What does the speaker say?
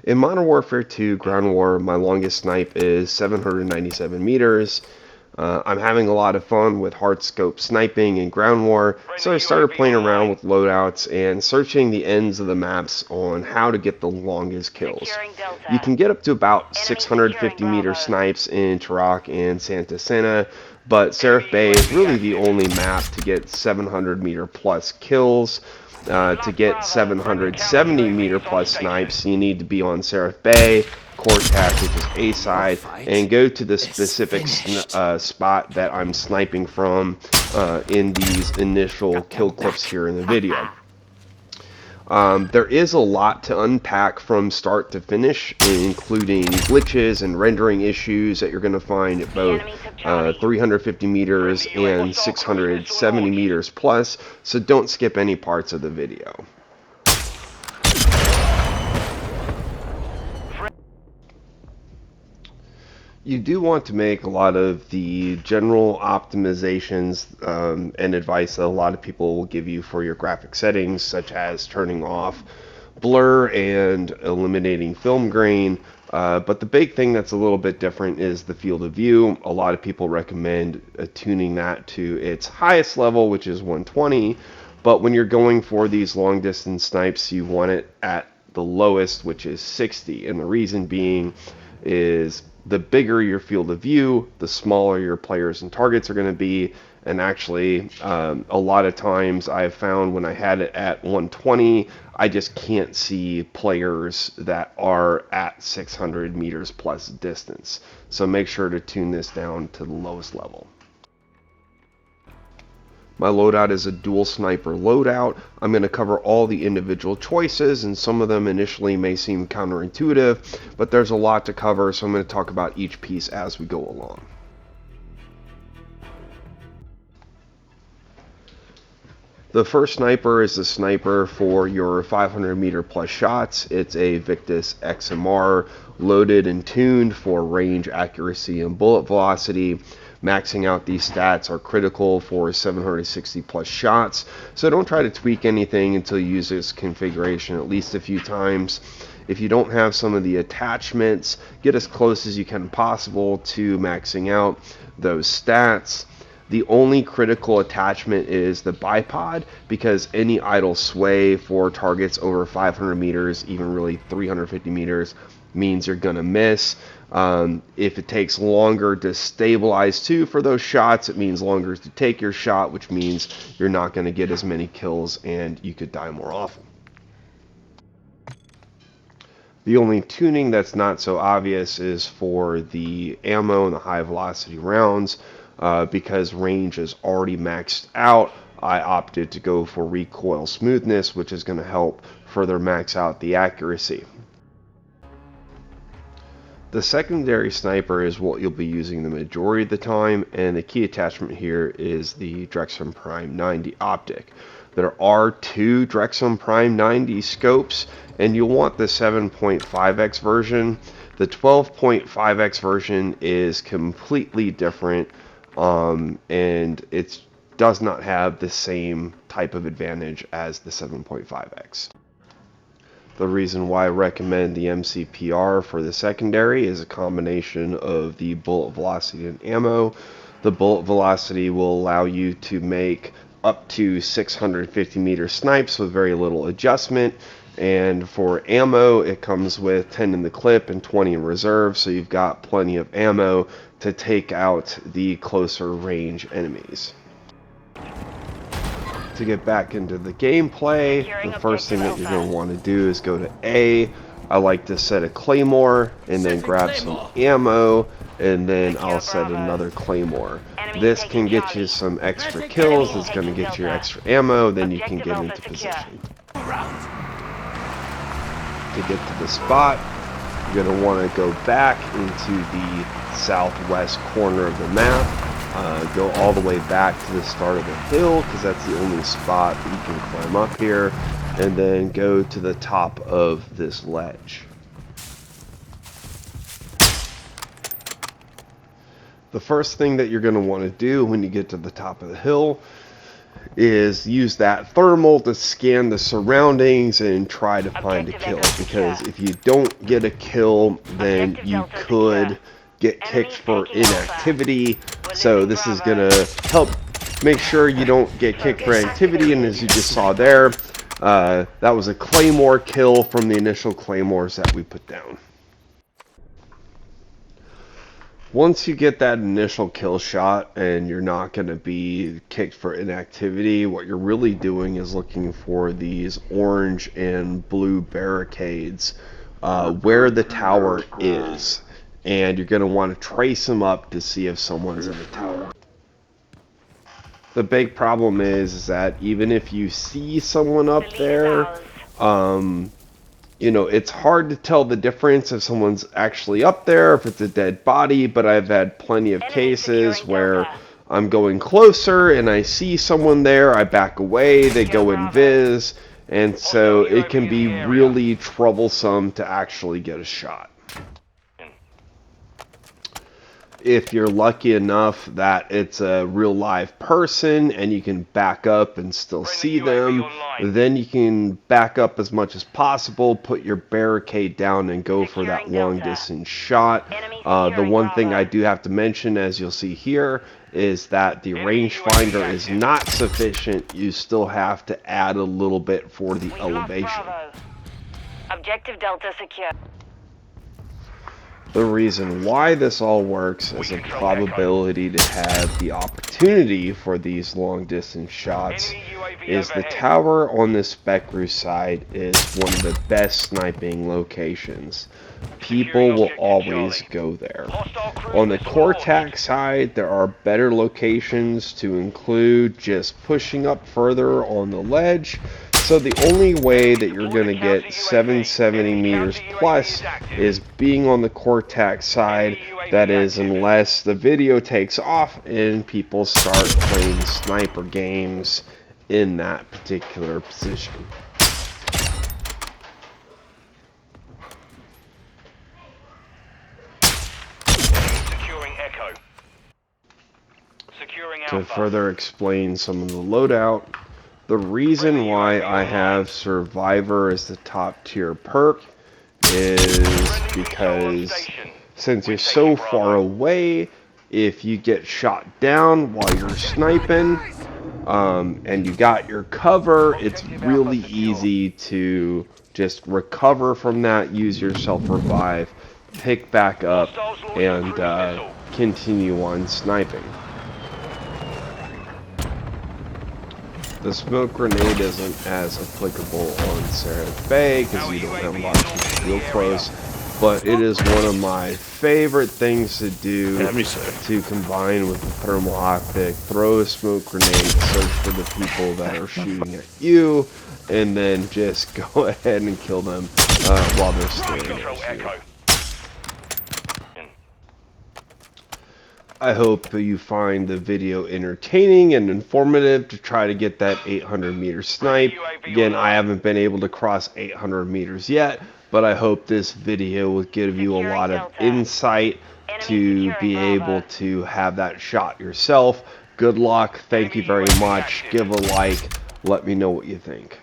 In Modern Warfare 2 Ground War, my longest snipe is 797 meters. I'm having a lot of fun with hard scope sniping in Ground War, so I started playing around with loadouts and searching the ends of the maps on how to get the longest kills. You can get up to about 650 meter snipes in Kortac and Santa Sana, but Sariff Bay is really the only map to get 700 meter plus kills. To get 770 meter plus snipes, you need to be on Sariff Bay Kortac, which is A side, and go to the specific spot that I'm sniping from in these initial kill clips here in the video. There is a lot to unpack from start to finish, including glitches and rendering issues that you're going to find at both 350 meters and 670 meters plus, so don't skip any parts of the video. You do want to make a lot of the general optimizations and advice that a lot of people will give you for your graphic settings, such as turning off blur and eliminating film grain. But the big thing that's a little bit different is the field of view. A lot of people recommend tuning that to its highest level, which is 120. But when you're going for these long distance snipes, you want it at the lowest, which is 60. And the reason being is the bigger your field of view, the smaller your players and targets are going to be. And actually, a lot of times I've found when I had it at 120, I just can't see players that are at 600 meters plus distance. So make sure to tune this down to the lowest level. My loadout is a dual sniper loadout. I'm going to cover all the individual choices, and some of them initially may seem counterintuitive, but there's a lot to cover, so I'm going to talk about each piece as we go along. The first sniper is the sniper for your 500 meter plus shots. It's a Victus XMR, loaded and tuned for range, accuracy, and bullet velocity. Maxing out these stats are critical for 760 plus shots, so don't try to tweak anything until you use this configuration at least a few times. If you don't have some of the attachments, get as close as you can possible to maxing out those stats. The only critical attachment is the bipod, because any idle sway for targets over 500 meters, even really 350 meters, means you're going to miss. If it takes longer to stabilize too for those shots, it means longer to take your shot, which means you're not going to get as many kills and you could die more often. The only tuning that's not so obvious is for the ammo and the high velocity rounds. Because range is already maxed out, I opted to go for recoil smoothness, which is going to help further max out the accuracy. The secondary sniper is what you'll be using the majority of the time, and the key attachment here is the Drexum Prime 90 optic. There are two Drexum Prime 90 scopes, and you'll want the 7.5x version. The 12.5x version is completely different, and it does not have the same type of advantage as the 7.5x. The reason why I recommend the MCPR for the secondary is a combination of the bullet velocity and ammo. The bullet velocity will allow you to make up to 650 meter snipes with very little adjustment, and for ammo it comes with 10 in the clip and 20 in reserve, so you've got plenty of ammo to take out the closer range enemies. To get back into the gameplay, the first thing that you're going to want to do is go to A. I like to set a claymore and then grab some ammo, and then I'll set another claymore. This can get you some extra kills, it's going to get you extra ammo, then you can get into position. To get to the spot, you're going to want to go back into the southwest corner of the map. Go all the way back to the start of the hill, because that's the only spot that you can climb up here, and then go to the top of this ledge. The first thing that you're going to want to do when you get to the top of the hill is use that thermal to scan the surroundings and try to find a kill, because if you don't get a kill, then you could get kicked for inactivity. So this is going to help make sure you don't get kicked for inactivity. And as you just saw there, that was a claymore kill from the initial claymores that we put down. Once you get that initial kill shot and you're not going to be kicked for inactivity, what you're really doing is looking for these orange and blue barricades where the tower is. And you're going to want to trace them up to see if someone's in the tower. The big problem is that even if you see someone up there, you know, it's hard to tell the difference if someone's actually up there, if it's a dead body. But I've had plenty of cases where I'm going closer and I see someone there, I back away, they go invis, and so it can be really troublesome to actually get a shot. If you're lucky enough that it's a real live person and you can back up and still see them, then you can back up as much as possible, put your barricade down, and go for that long distance shot. The one thing I do have to mention, as you'll see here, is that the rangefinder is not sufficient. You still have to add a little bit for the elevation. Objective Delta secure. The reason why this all works is a probability to have the opportunity for these long distance shots is the tower on the Specgru side is one of the best sniping locations. People will always go there. On the Kortac side, there are better locations, to include just pushing up further on the ledge. So the only way that you're going to get 770 meters plus is being on the Kortac side. That is, unless the video takes off and people start playing sniper games in that particular position. To further explain some of the loadout, the reason why I have Survivor as the top tier perk is because since you're so far away, if you get shot down while you're sniping and you got your cover, it's really easy to just recover from that, use your self-revive, pick back up, and continue on sniping. The smoke grenade isn't as applicable on Sariff Bay because you don't have a lot of people real close, but it is one of my favorite things to do to combine with the thermal optic. Throw a smoke grenade, search for the people that are shooting at you, and then just go ahead and kill them while they're staring at you. I hope you find the video entertaining and informative to try to get that 800 meter snipe. Again, I haven't been able to cross 800 meters yet, but I hope this video will give you a lot of insight to be able to have that shot yourself. Good luck. Thank you very much. Give a like. Let me know what you think.